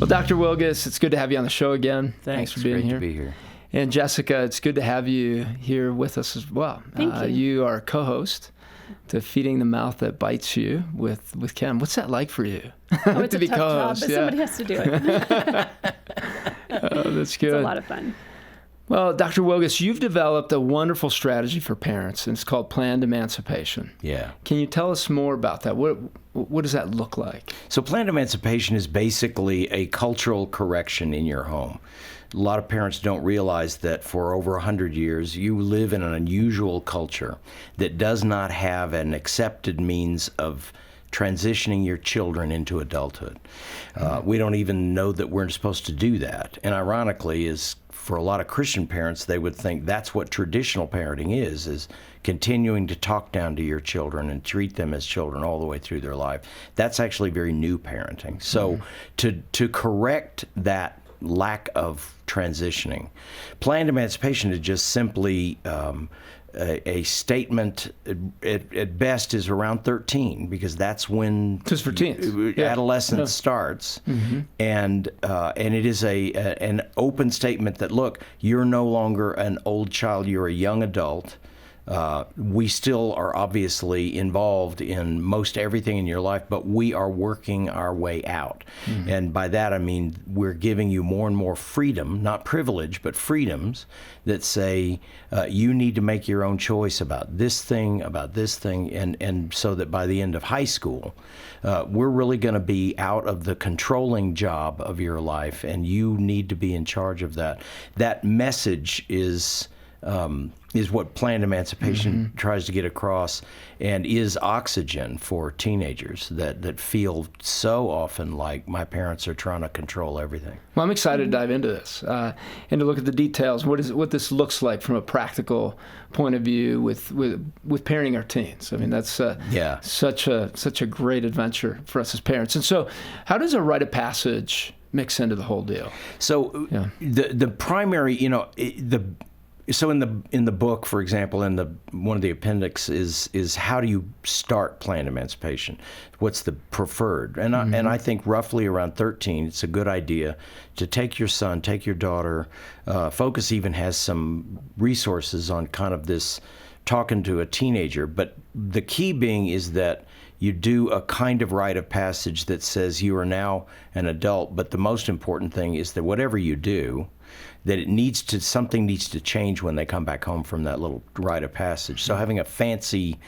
Well, Dr. Wilgus, it's good to have you on the show again. Thanks for being here. Great to be here. And Jessica, it's good to have you here with us as well. Thank you. You are co-host to Feeding the Mouth That Bites You with Ken. What's that like for you? Oh, it's to a be tough job, co-host? but somebody has to do it. Oh, that's good. It's a lot of fun. Well, Dr. Wilgus, you've developed a wonderful strategy for parents, and it's called Planned Emancipation. Yeah. Can you tell us more about that? What does that look like? So planned emancipation is basically a cultural correction in your home. A lot of parents don't realize that for over 100 years, you live in an unusual culture that does not have an accepted means of transitioning your children into adulthood. We don't even know that we're supposed to do that. And ironically, is for a lot of Christian parents, they would think that's what traditional parenting is continuing to talk down to your children and treat them as children all the way through their life. That's actually very new parenting. So to correct that lack of transitioning, planned emancipation is just simply a statement at best is around 13, because that's when Just for teens. adolescence starts, and it is an open statement that, look, you're no longer an old child, you're a young adult. We still are obviously involved in most everything in your life, but we are working our way out. And by that I mean we're giving you more and more freedom, not privilege, but freedoms that say you need to make your own choice about this thing, and so that by the end of high school, we're really going to be out of the controlling job of your life, and you need to be in charge of that. That message is what planned emancipation tries to get across, and is oxygen for teenagers that feel so often like my parents are trying to control everything. Well, I'm excited to dive into this and to look at the details. What this looks like from a practical point of view with parenting our teens. I mean, that's such a great adventure for us as parents. And so, how does a rite of passage mix into the whole deal? So the primary, So in the book, for example, in one of the appendix is how do you start planned emancipation? What's the preferred? And I think roughly around 13, it's a good idea to take your son, take your daughter. Focus even has some resources on kind of this talking to a teenager. But the key being is that you do a kind of rite of passage that says you are now an adult. But the most important thing is that whatever you do, that something needs to change when they come back home from that little rite of passage. So having a fancy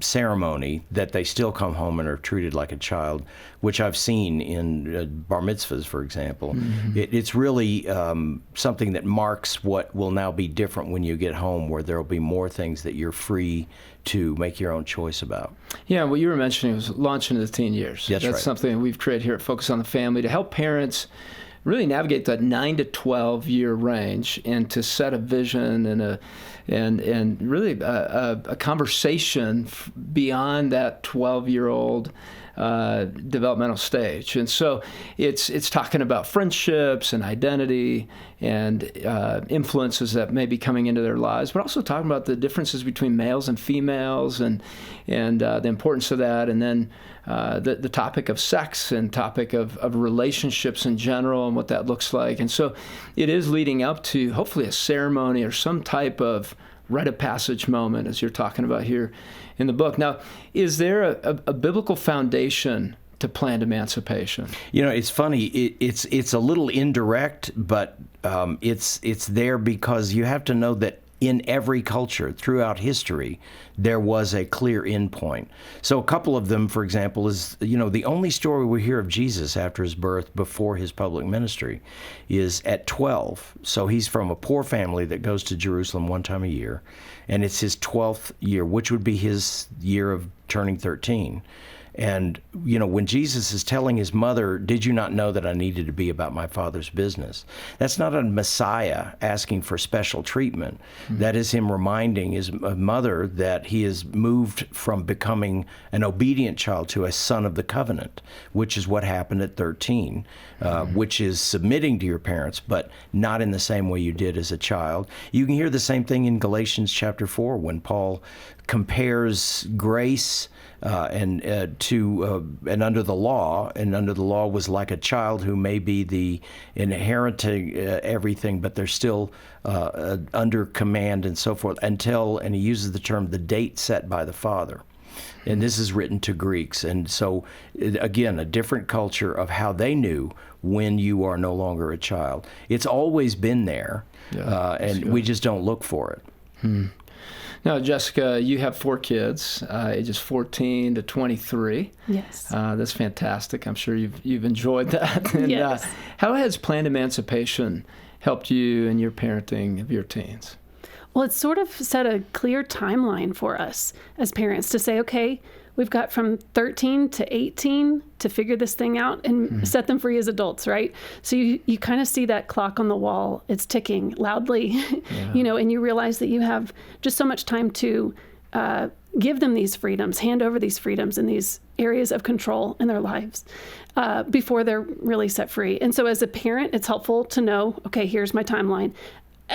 ceremony that they still come home and are treated like a child, which I've seen in bar mitzvahs, for example. It's really something that marks what will now be different when you get home, where there will be more things that you're free to make your own choice about. Yeah, what you were mentioning was launch into the teen years. That's right. Something we've created here at Focus on the Family to help parents really navigate that 9 to 12 year range, and to set a vision and really a conversation beyond that 12-year-old developmental stage. And so it's talking about friendships and identity and influences that may be coming into their lives, but also talking about the differences between males and females and the importance of that, and then the topic of sex and topic of relationships in general and what that looks like. And so it is leading up to hopefully a ceremony or some type of rite of passage moment, as you're talking about here in the book. Now, is there a biblical foundation to planned emancipation? It's funny. It's a little indirect, but it's there because you have to know that in every culture throughout history, there was a clear endpoint. So a couple of them, for example, is, the only story we hear of Jesus after his birth before his public ministry is at 12. So he's from a poor family that goes to Jerusalem one time a year, and it's his 12th year, which would be his year of turning 13. And, when Jesus is telling his mother, did you not know that I needed to be about my Father's business? That's not a Messiah asking for special treatment. That is him reminding his mother that he has moved from becoming an obedient child to a son of the covenant, which is what happened at 13, which is submitting to your parents, but not in the same way you did as a child. You can hear the same thing in Galatians chapter 4 when Paul compares grace and under the law, and under the law was like a child who may be the inheriting everything, but they're still under command and so forth until, and he uses the term, the date set by the father. And this is written to Greeks. And so, again, a different culture of how they knew when you are no longer a child. It's always been there, and we just don't look for it. Now, Jessica, you have 4 kids, ages 14 to 23. Yes. That's fantastic. I'm sure you've enjoyed that. And, yes. How has planned emancipation helped you in your parenting of your teens? Well, it's sort of set a clear timeline for us as parents to say, okay, we've got from 13 to 18 to figure this thing out and set them free as adults, right? So you kind of see that clock on the wall. It's ticking loudly, and you realize that you have just so much time to give them these freedoms, hand over these freedoms in these areas of control in their lives before they're really set free. And so as a parent, it's helpful to know, okay, here's my timeline.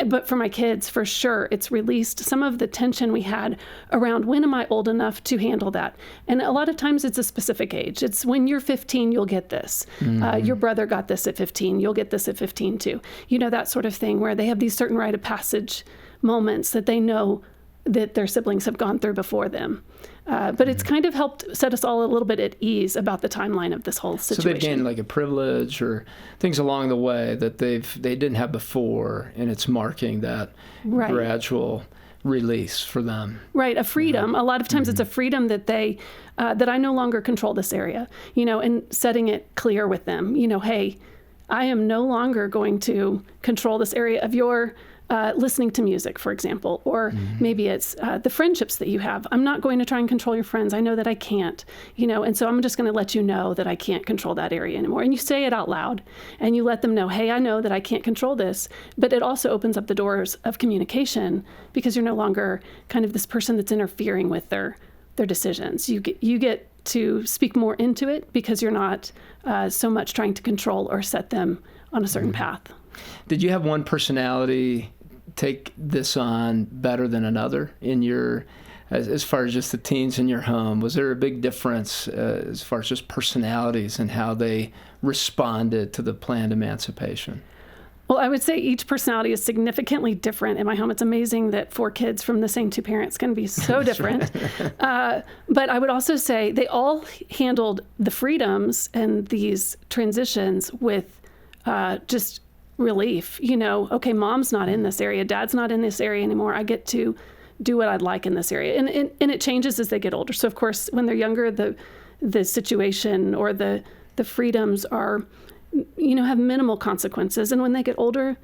But for my kids, for sure, it's released some of the tension we had around when am I old enough to handle that? And a lot of times it's a specific age. It's when you're 15, you'll get this. Your brother got this at 15, you'll get this at 15 too. That sort of thing where they have these certain rite of passage moments that they know that their siblings have gone through before them. But it's kind of helped set us all a little bit at ease about the timeline of this whole situation. So they've gained like a privilege or things along the way that they didn't have before, and it's marking that gradual release for them. Right, a freedom. A lot of times it's a freedom that that I no longer control this area, and setting it clear with them. Hey, I am no longer going to control this area of your listening to music, for example, or maybe it's the friendships that you have. I'm not going to try and control your friends. I know that I can't, and so I'm just going to let you know that I can't control that area anymore. And you say it out loud and you let them know, hey, I know that I can't control this, but it also opens up the doors of communication because you're no longer kind of this person that's interfering with their decisions. You get to speak more into it because you're not so much trying to control or set them on a certain path. Did you have one personality take this on better than another in your, as far as just the teens in your home? Was there a big difference as far as just personalities and how they responded to the planned emancipation? Well, I would say each personality is significantly different in my home. It's amazing that 4 kids from the same 2 parents can be so different. But I would also say they all handled the freedoms and these transitions with just relief. Okay, mom's not in this area, dad's not in this area anymore. I get to do what I'd like in this area. And it changes as they get older. So of course, when they're younger, the situation or the freedoms are, have minimal consequences. And when they get older,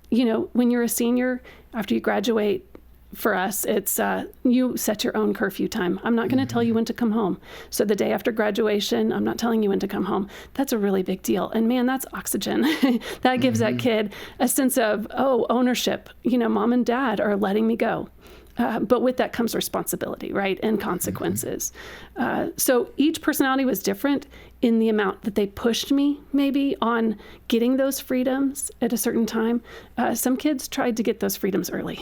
when you're a senior, after you graduate, for us, it's you set your own curfew time. I'm not going to tell you when to come home. So the day after graduation, I'm not telling you when to come home. That's a really big deal. And man, that's oxygen. That gives that kid a sense of, ownership. Mom and dad are letting me go. But with that comes responsibility, right? And consequences. So each personality was different in the amount that they pushed me maybe on getting those freedoms at a certain time. Some kids tried to get those freedoms early.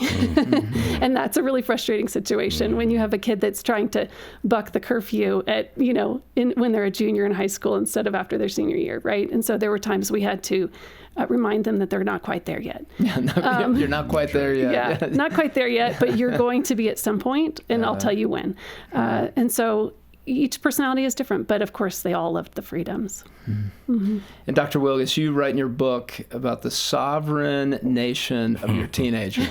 And that's a really frustrating situation when you have a kid that's trying to buck the curfew at, when they're a junior in high school instead of after their senior year, right? And so there were times we had to remind them that they're not quite there yet. You're not quite there yet. Yeah, not quite there yet, but you're going to be at some point, and I'll tell you when. And so each personality is different, but of course they all loved the freedoms. And Dr. Wilgus, you write in your book about the sovereign nation of your teenager.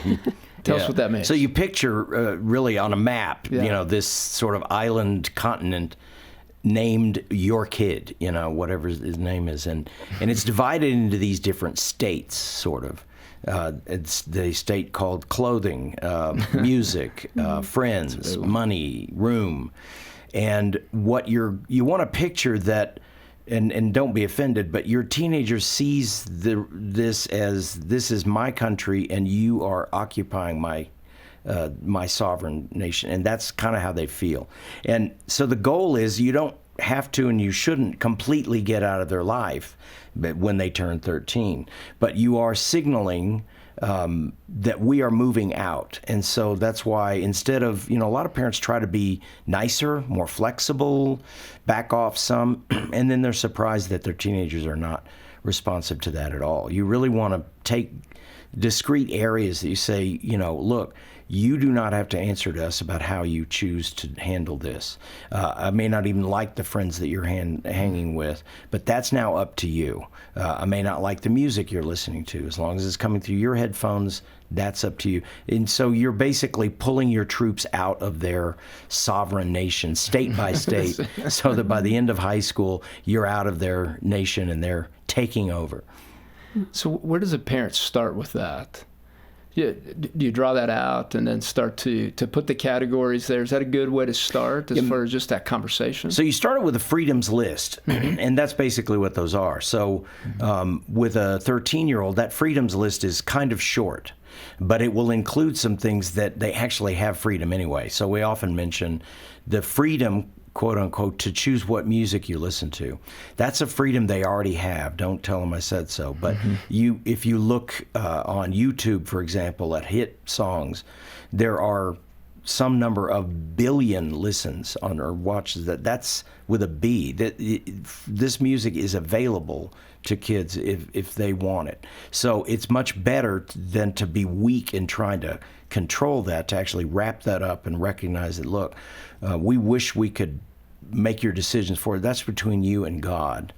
Tell us what that means. So you picture really on a map, this sort of island continent named your kid, whatever his name is. And it's divided into these different states, sort of. It's the state called clothing, music, friends, money, room. And what you want to picture that, and don't be offended, but your teenager sees this as, this is my country and you are occupying my sovereign nation. And that's kind of how they feel. And so the goal is you don't have to and you shouldn't completely get out of their life when they turn 13. But you are signaling that we are moving out. And so that's why instead of, a lot of parents try to be nicer, more flexible, back off some, and then they're surprised that their teenagers are not responsive to that at all. You really want to take discrete areas that you say, look, you do not have to answer to us about how you choose to handle this. I may not even like the friends that you're hanging with, but that's now up to you. I may not like the music you're listening to. As long as it's coming through your headphones, that's up to you. And so you're basically pulling your troops out of their sovereign nation, state by state, so that by the end of high school, you're out of their nation and they're taking over. So where does a parent start with that? Do you draw that out and then start to put the categories there? Is that a good way to start as far as just that conversation? So you start with a freedoms list, and that's basically what those are. So with a 13-year-old, that freedoms list is kind of short, but it will include some things that they actually have freedom anyway. So we often mention the freedom, quote unquote, to choose what music you listen to. That's a freedom they already have. Don't tell them I said so. But if you look on YouTube, for example, at hit songs, there are some number of billion listens on or watches. That's with a B. This music is available to kids if they want it. So it's much better than to be weak in trying to control that, to actually wrap that up and recognize that, look, we wish we could make your decisions for it. That's between you and God,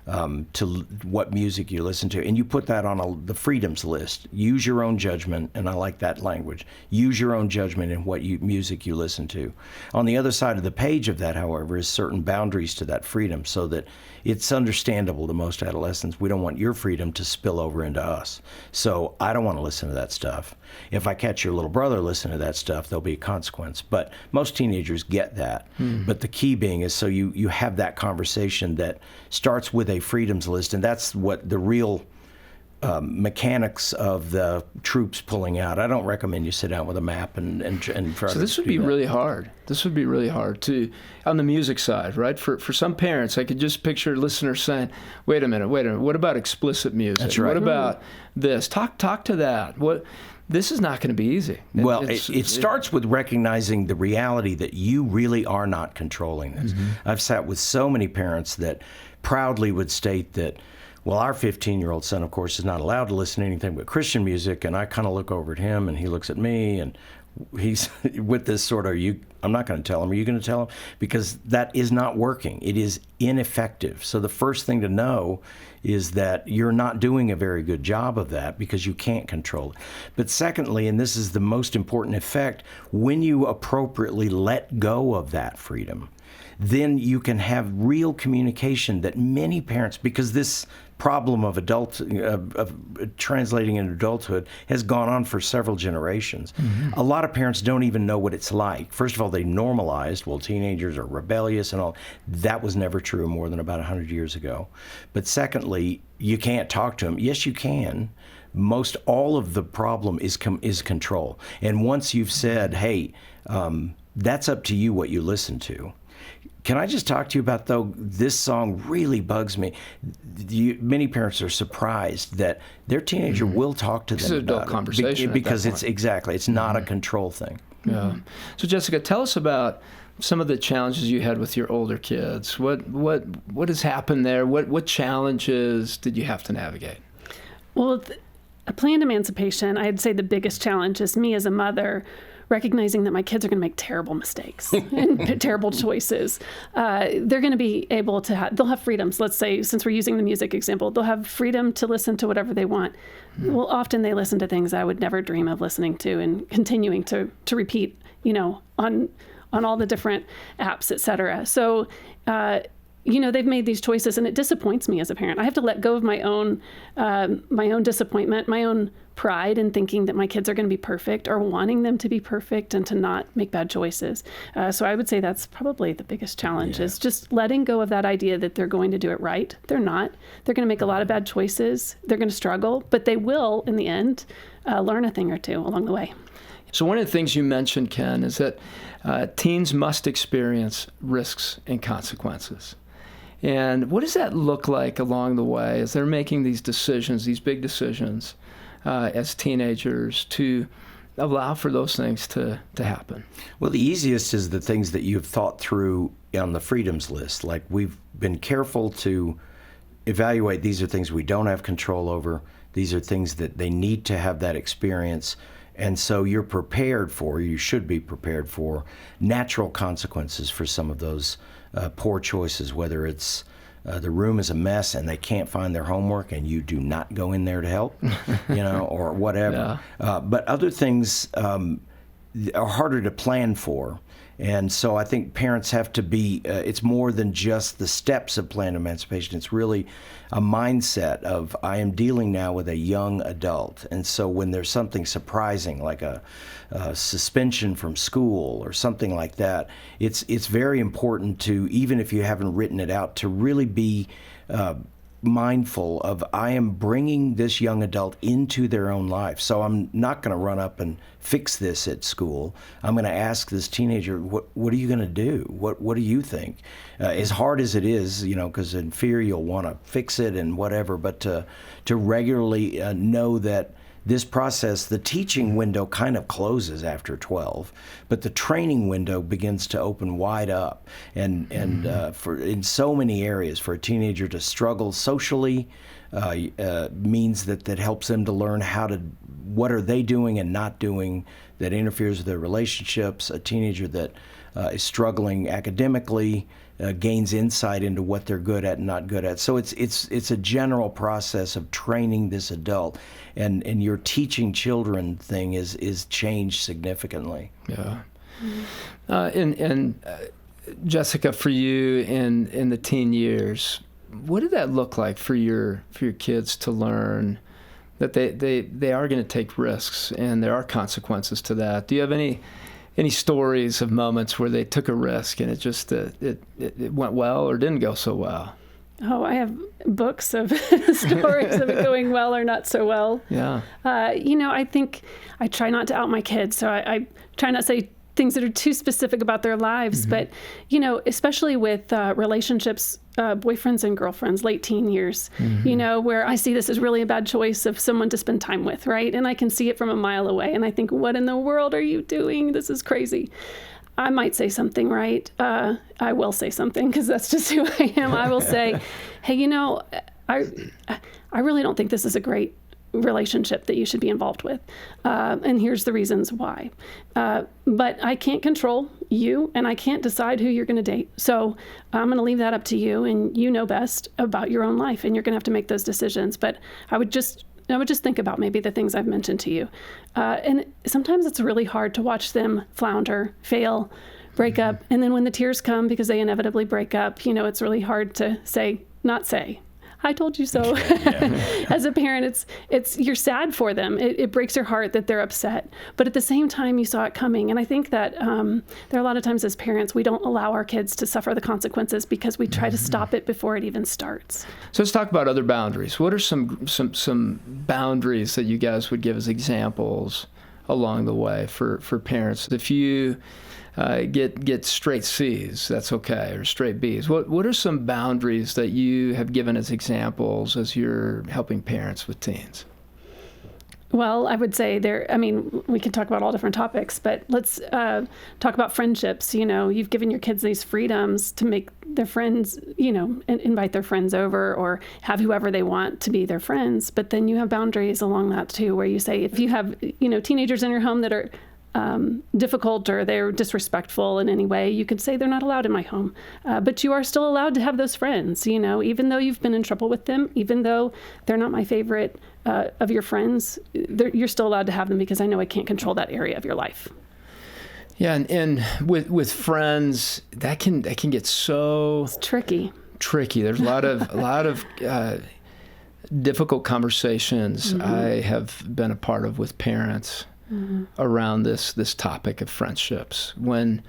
to what music you listen to. And you put that on the freedoms list. Use your own judgment, and I like that language. Use your own judgment in what music you listen to. On the other side of the page of that, however, is certain boundaries to that freedom, so that it's understandable to most adolescents. We don't want your freedom to spill over into us. So I don't want to listen to that stuff. If I catch your little brother listening to that stuff, there'll be a consequence. But most teenagers get that. But the key being is so you have that conversation that starts with a freedoms list, and that's what the real mechanics of the troops pulling out. I don't recommend you sit down with a map and try to. So this would be really hard. This would be really hard to, on the music side, right? For some parents, I could just picture listeners saying, "Wait a minute. What about explicit music? That's right. What about this? Talk to that. What? This is not going to be easy." Well, it starts with recognizing the reality that you really are not controlling this. I've sat with so many parents that proudly would state that, well, our 15-year-old son, of course, is not allowed to listen to anything but Christian music, and I kind of look over at him, and he looks at me, and he's with this sort of, I'm not going to tell him. Are you going to tell him? Because that is not working. It is ineffective. So the first thing to know is that you're not doing a very good job of that because you can't control it. But secondly, and this is the most important effect, when you appropriately let go of that freedom, then you can have real communication that many parents, because this problem of translating into adulthood has gone on for several generations. A lot of parents don't even know what it's like. First of all, they normalized, well, teenagers are rebellious and all. That was never true more than about 100 years ago. But secondly, you can't talk to them. Yes, you can. Most all of the problem is control. And once you've said, hey, that's up to you what you listen to. Can I just talk to you about, though, this song really bugs me. Many parents are surprised that their teenager will talk to them about it. It's an adult conversation. Because it's not a control thing. Yeah. So, Jessica, tell us about some of the challenges you had with your older kids. What has happened there? What challenges did you have to navigate? Well, a planned emancipation, I'd say the biggest challenge is me as a mother recognizing that my kids are going to make terrible mistakes and terrible choices. They're going to be able to they'll have freedoms. Let's say, since we're using the music example, they'll have freedom to listen to whatever they want. Well, often they listen to things I would never dream of listening to and continuing to repeat, on all the different apps, et cetera. So, they've made these choices, and it disappoints me as a parent. I have to let go of my own disappointment, my own pride in thinking that my kids are going to be perfect or wanting them to be perfect and to not make bad choices. So I would say that's probably the biggest challenge is just letting go of that idea that they're going to do it right. They're not. They're going to make a lot of bad choices. They're going to struggle, but they will, in the end, learn a thing or two along the way. So one of the things you mentioned, Ken, is that teens must experience risks and consequences. And what does that look like along the way as they're making these decisions, these big decisions? as teenagers to allow for those things to happen? Well, the easiest is the things that you've thought through on the freedoms list. Like, we've been careful to evaluate, these are things we don't have control over. These are things that they need to have that experience. And so you should be prepared for natural consequences for some of those poor choices, whether it's the room is a mess and they can't find their homework and you do not go in there to help, or whatever. Yeah. But other things are harder to plan for. And so I think parents have to be, it's more than just the steps of planned emancipation. It's really a mindset of, I am dealing now with a young adult. And so when there's something surprising, like a suspension from school or something like that, it's very important to, even if you haven't written it out, to really be mindful of, I am bringing this young adult into their own life. So I'm not going to run up and fix this at school. I'm going to ask this teenager, what are you going to do? What do you think? As hard as it is, because in fear you'll want to fix it and whatever, but to regularly know that this process, the teaching window kind of closes after 12, but the training window begins to open wide up. And for in so many areas, for a teenager to struggle socially means that helps them to learn what are they doing and not doing that interferes with their relationships. A teenager that is struggling academically gains insight into what they're good at and not good at. So it's a general process of training this adult, and your teaching children thing is changed significantly. Yeah. And Jessica, for you in the teen years, what did that look like for your kids to learn that they are going to take risks and there are consequences to that? Do you have any stories of moments where they took a risk and it just it went well or didn't go so well? Oh, I have books of stories of it going well or not so well. Yeah. I think I try not to out my kids, so I try not to say things that are too specific about their lives. But, especially with relationships, boyfriends and girlfriends, late teen years, where I see this as really a bad choice of someone to spend time with, right? And I can see it from a mile away. And I think, what in the world are you doing? This is crazy. I might say something, right? I will say something because that's just who I am. I will say, hey, I really don't think this is a great relationship that you should be involved with. And here's the reasons why. But I can't control you and I can't decide who you're going to date. So I'm going to leave that up to you, and you know best about your own life, and you're going to have to make those decisions. But I would just think about maybe the things I've mentioned to you. And sometimes it's really hard to watch them flounder, fail, break up. And then when the tears come because they inevitably break up, it's really hard to not say, I told you so. As a parent, you're sad for them. It breaks your heart that they're upset. But at the same time, you saw it coming. And I think that there are a lot of times as parents, we don't allow our kids to suffer the consequences because we try to stop it before it even starts. So let's talk about other boundaries. What are some boundaries that you guys would give as examples along the way for parents? If you get straight C's, that's okay, or straight B's. What are some boundaries that you have given as examples as you're helping parents with teens? Well, I would say we can talk about all different topics, but let's talk about friendships. You've given your kids these freedoms to make their friends, invite their friends over or have whoever they want to be their friends. But then you have boundaries along that too, where you say, if you have, teenagers in your home that are difficult or they're disrespectful in any way, you could say they're not allowed in my home. But you are still allowed to have those friends, even though you've been in trouble with them, even though they're not my favorite of your friends, you're still allowed to have them because I know I can't control that area of your life. Yeah, and with friends, that can get so it's tricky. There's a lot of difficult conversations I have been a part of with parents around this topic of friendships, when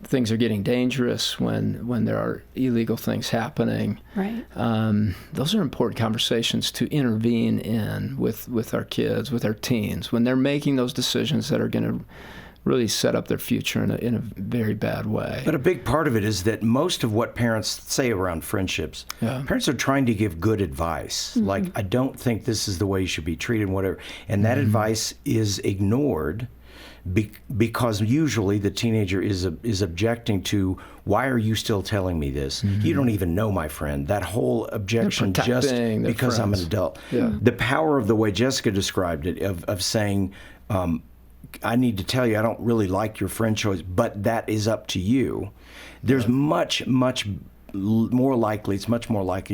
things are getting dangerous, when there are illegal things happening. Right. Those are important conversations to intervene in with our kids, with our teens, when they're making those decisions that are going to really set up their future in a very bad way. But a big part of it is that most of what parents say around friendships, parents are trying to give good advice. Like, I don't think this is the way you should be treated, whatever. And that advice is ignored because usually the teenager is objecting to, why are you still telling me this? You don't even know my friend. That whole objection just because I'm an adult. The power of the way Jessica described it, of saying, I need to tell you, I don't really like your friend choice, but that is up to you. There's much more likely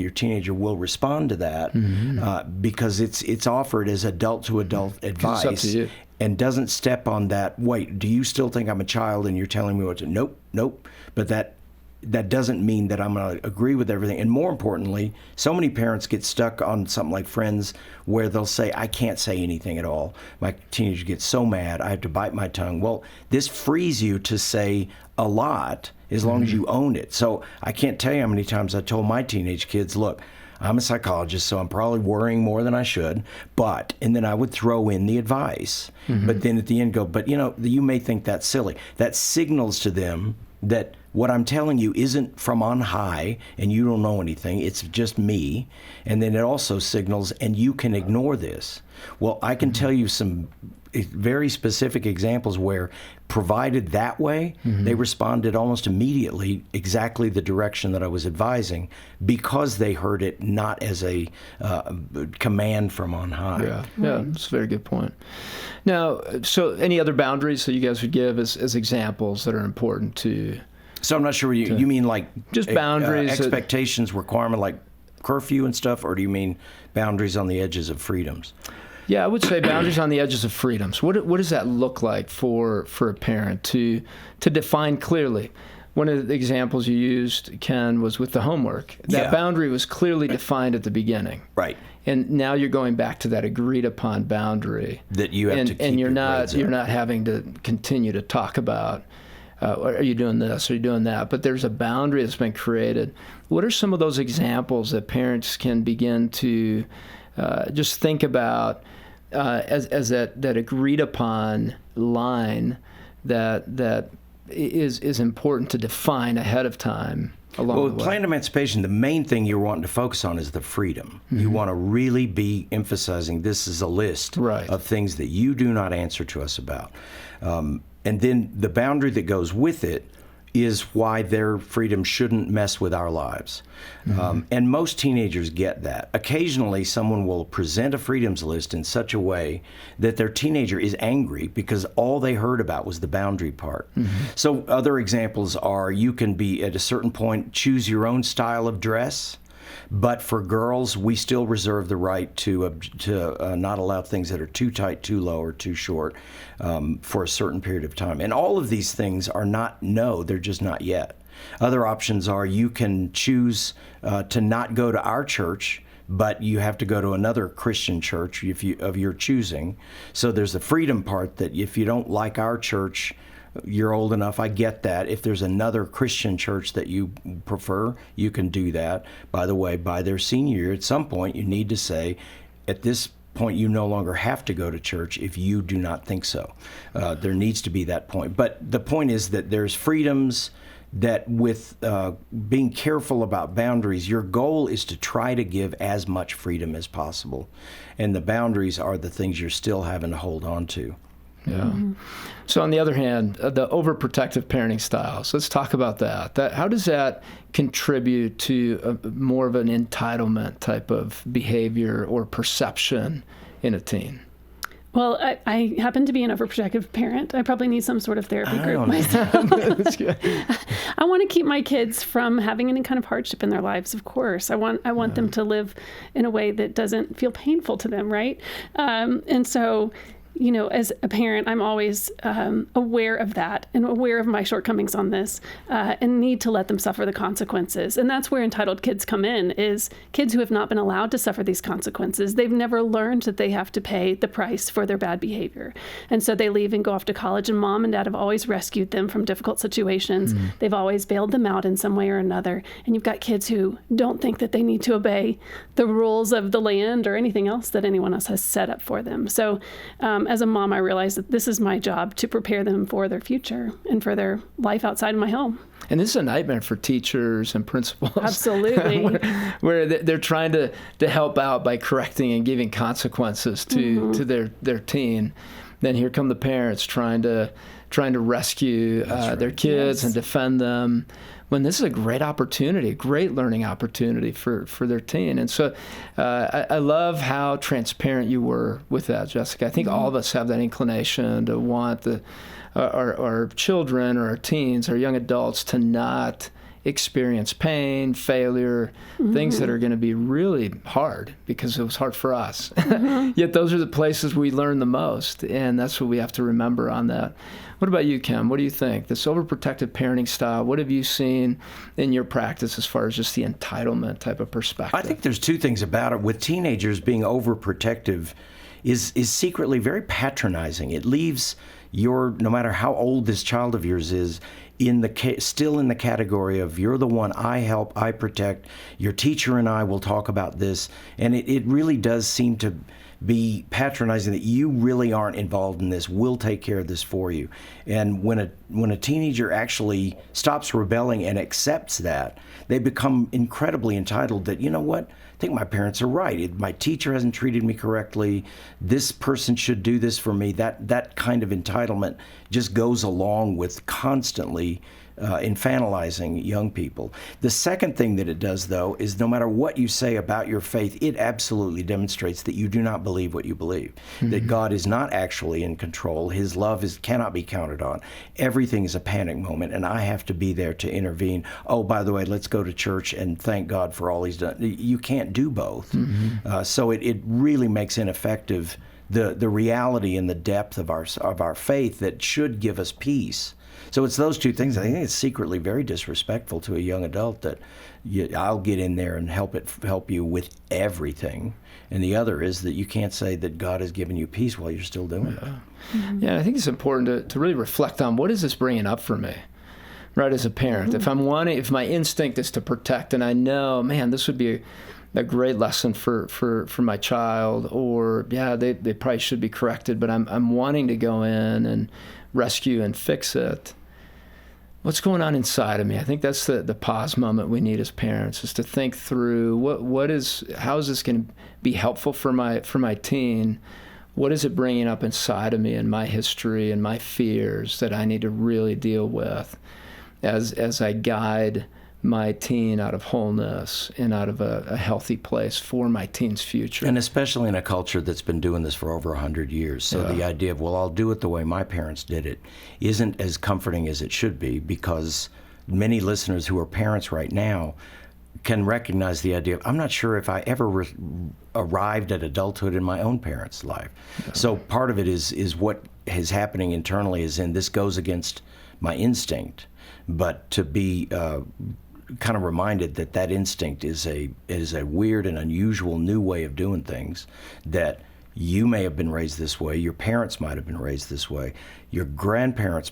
your teenager will respond to that because it's offered as adult to adult advice. It's up to you. And doesn't step on that, wait, do you still think I'm a child and you're telling me what to, nope. But that doesn't mean that I'm going to agree with everything. And more importantly, so many parents get stuck on something like Friends where they'll say, I can't say anything at all. My teenager gets so mad, I have to bite my tongue. Well, this frees you to say a lot as long as you own it. So I can't tell you how many times I told my teenage kids, look, I'm a psychologist, so I'm probably worrying more than I should, and then I would throw in the advice. But then at the end go, but you may think that's silly. That signals to them that what I'm telling you isn't from on high and you don't know anything, it's just me. And then it also signals, and you can ignore this. Well, I can tell you some very specific examples where, provided that way, they responded almost immediately exactly the direction that I was advising, because they heard it not as a command from on high. Yeah, that's a very good point. Now, so any other boundaries that you guys would give as examples that are important to? So I'm not sure you mean like just boundaries, expectations, requirement like curfew and stuff, or do you mean boundaries on the edges of freedoms? Yeah, I would say boundaries on the edges of freedoms. What does that look like for a parent to define clearly? One of the examples you used, Ken, was with the homework. That boundary was clearly defined at the beginning. Right. And now you're going back to that agreed upon boundary that you have to keep. And you're not having to continue to talk about, are you doing this? Are you doing that? But there's a boundary that's been created. What are some of those examples that parents can begin to just think about as that agreed upon line that is important to define ahead of time along the way? With planned emancipation, the main thing you're wanting to focus on is the freedom. You want to really be emphasizing this is a list of things that you do not answer to us about. And then the boundary that goes with it is why their freedom shouldn't mess with our lives. And most teenagers get that. Occasionally, someone will present a freedoms list in such a way that their teenager is angry because all they heard about was the boundary part. So other examples are, you can be, at a certain point, choose your own style of dress. But for girls, we still reserve the right to not allow things that are too tight, too low, or too short for a certain period of time. And all of these things are not no, they're just not yet. Other options are, you can choose to not go to our church, but you have to go to another Christian church of your choosing. So there's the freedom part that if you don't like our church, you're old enough, I get that. If there's another Christian church that you prefer, you can do that. By the way, by their senior year, at some point, you need to say, at this point, you no longer have to go to church if you do not think so. There needs to be that point. But the point is that there's freedoms that with being careful about boundaries, your goal is to try to give as much freedom as possible. And the boundaries are the things you're still having to hold on to. Yeah. So on the other hand, the overprotective parenting styles, let's talk about that. How does that contribute to more of an entitlement type of behavior or perception in a teen? Well, I happen to be an overprotective parent. I probably need some sort of therapy group myself. I want to keep my kids from having any kind of hardship in their lives, of course. I want them to live in a way that doesn't feel painful to them, right? And so, as a parent, I'm always aware of that and aware of my shortcomings on this and need to let them suffer the consequences. And that's where entitled kids come in, is kids who have not been allowed to suffer these consequences. They've never learned that they have to pay the price for their bad behavior. And so they leave and go off to college, and mom and dad have always rescued them from difficult situations. They've always bailed them out in some way or another. And you've got kids who don't think that they need to obey the rules of the land or anything else that anyone else has set up for them. So as a mom, I realized that this is my job to prepare them for their future and for their life outside of my home. And this is a nightmare for teachers and principals. Absolutely. where they're trying to help out by correcting and giving consequences to their teen. Then here come the parents trying to rescue their kids and defend them, when this is a great opportunity, a great learning opportunity for their teen. And so I love how transparent you were with that, Jessica. I think all of us have that inclination to want our children or our teens, our young adults, to not experience pain, failure, things that are going to be really hard because it was hard for us. Yet those are the places we learn the most, and that's what we have to remember on that. What about you, Kim? What do you think? This overprotective parenting style, what have you seen in your practice as far as just the entitlement type of perspective? I think there's two things about it. With teenagers, being overprotective is secretly very patronizing. It leaves no matter how old this child of yours is, still in the category of, you're the one I help, I protect, your teacher and I will talk about this. And it really does seem to be patronizing that you really aren't involved in this. We'll take care of this for you. And when a teenager actually stops rebelling and accepts that, they become incredibly entitled that, you know what, I think my parents are right. My teacher hasn't treated me correctly. This person should do this for me. That kind of entitlement just goes along with constantly infantilizing young people. The second thing that it does, though, is no matter what you say about your faith, it absolutely demonstrates that you do not believe what you believe, that God is not actually in control. His love cannot be counted on. Everything is a panic moment, and I have to be there to intervene. Oh, by the way, let's go to church and thank God for all he's done. You can't do both. So it really makes ineffective the reality and the depth of our faith that should give us peace. So it's those two things. I think it's secretly very disrespectful to a young adult that I'll get in there and help you with everything. And the other is that you can't say that God has given you peace while you're still doing it. Yeah, I think it's important to really reflect on, what is this bringing up for me, right, as a parent? If my instinct is to protect, and I know, man, this would be a great lesson for my child, or they probably should be corrected, but I'm wanting to go in and rescue and fix it. What's going on inside of me? I think that's the pause moment we need as parents, is to think through how is this going to be helpful for my teen? What is it bringing up inside of me and my history and my fears that I need to really deal with as I guide my teen out of wholeness and out of a healthy place for my teen's future. And especially in a culture that's been doing this for over 100 years. So the idea of, well, I'll do it the way my parents did it, isn't as comforting as it should be, because many listeners who are parents right now can recognize the idea of, I'm not sure if I ever arrived at adulthood in my own parents' life. So part of it is what is happening internally, is this goes against my instinct, but to be kind of reminded that instinct is a weird and unusual new way of doing things, that you may have been raised this way, your parents might have been raised this way, your grandparents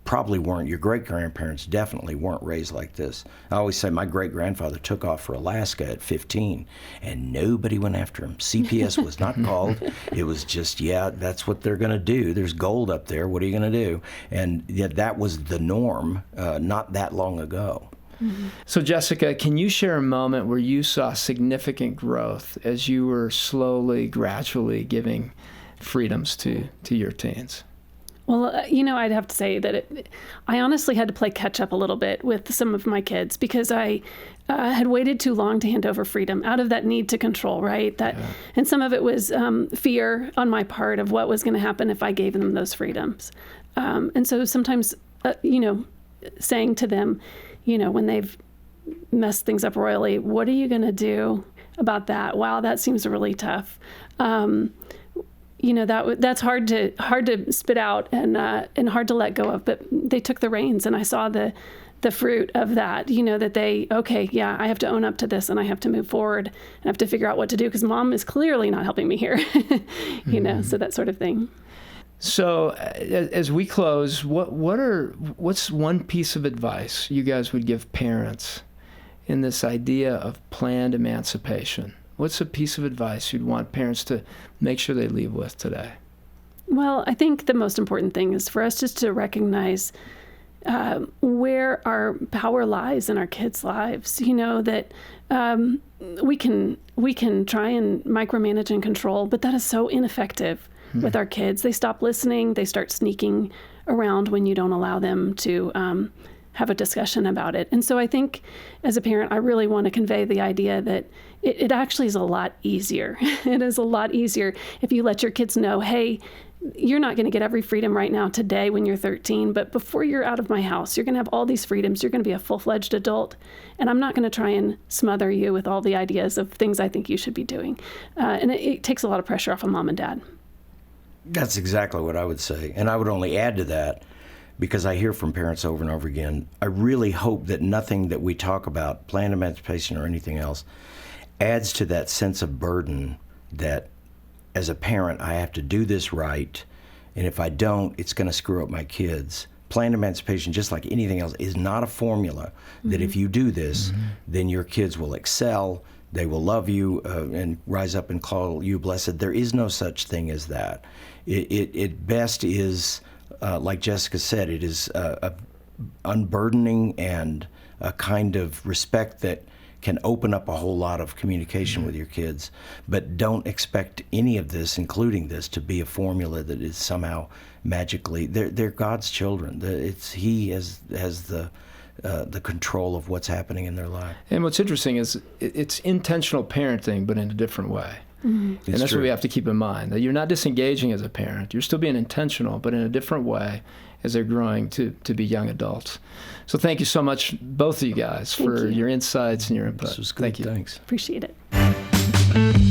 probably weren't, your great-grandparents definitely weren't raised like this. I always say my great-grandfather took off for Alaska at 15, and nobody went after him. CPS was not called. It was just, that's what they're going to do. There's gold up there. What are you going to do? And that was the norm not that long ago. So, Jessica, can you share a moment where you saw significant growth as you were slowly, gradually giving freedoms to your teens? Well, I'd have to say that I honestly had to play catch up a little bit with some of my kids, because I had waited too long to hand over freedom out of that need to control, right? And some of it was fear on my part of what was going to happen if I gave them those freedoms. And so sometimes, saying to them, when they've messed things up royally, what are you going to do about that? Wow, that seems really tough. That's hard to spit out and hard to let go of. But they took the reins, and I saw the fruit of that. That I have to own up to this, and I have to move forward, and I have to figure out what to do, because Mom is clearly not helping me here. So that sort of thing. So as we close, what's one piece of advice you guys would give parents in this idea of planned emancipation? What's a piece of advice you'd want parents to make sure they leave with today? Well, I think the most important thing is for us just to recognize where our power lies in our kids' lives. That we can try and micromanage and control, but that is so ineffective with our kids. They stop listening. They start sneaking around when you don't allow them to have a discussion about it. And so I think as a parent, I really want to convey the idea that it actually is a lot easier. It is a lot easier if you let your kids know, hey, you're not going to get every freedom right now today when you're 13, but before you're out of my house, you're going to have all these freedoms. You're going to be a full-fledged adult, and I'm not going to try and smother you with all the ideas of things I think you should be doing. And it takes a lot of pressure off of mom and dad. That's exactly what I would say. And I would only add to that, because I hear from parents over and over again, I really hope that nothing that we talk about, planned emancipation or anything else, adds to that sense of burden that as a parent, I have to do this right, and if I don't, it's going to screw up my kids. Planned emancipation, just like anything else, is not a formula that if you do this, then your kids will excel, they will love you, and rise up and call you blessed. There is no such thing as that. It best is, like Jessica said, it is a unburdening and a kind of respect that can open up a whole lot of communication with your kids. But don't expect any of this, including this, to be a formula that is somehow magically. They're God's children. He has the control of what's happening in their life. And what's interesting is it's intentional parenting, but in a different way. And that's what we have to keep in mind, that you're not disengaging as a parent. You're still being intentional, but in a different way as they're growing to be young adults. So thank you so much, both of you guys, for your insights and your input. This was good. Thank you. Thanks. Appreciate it.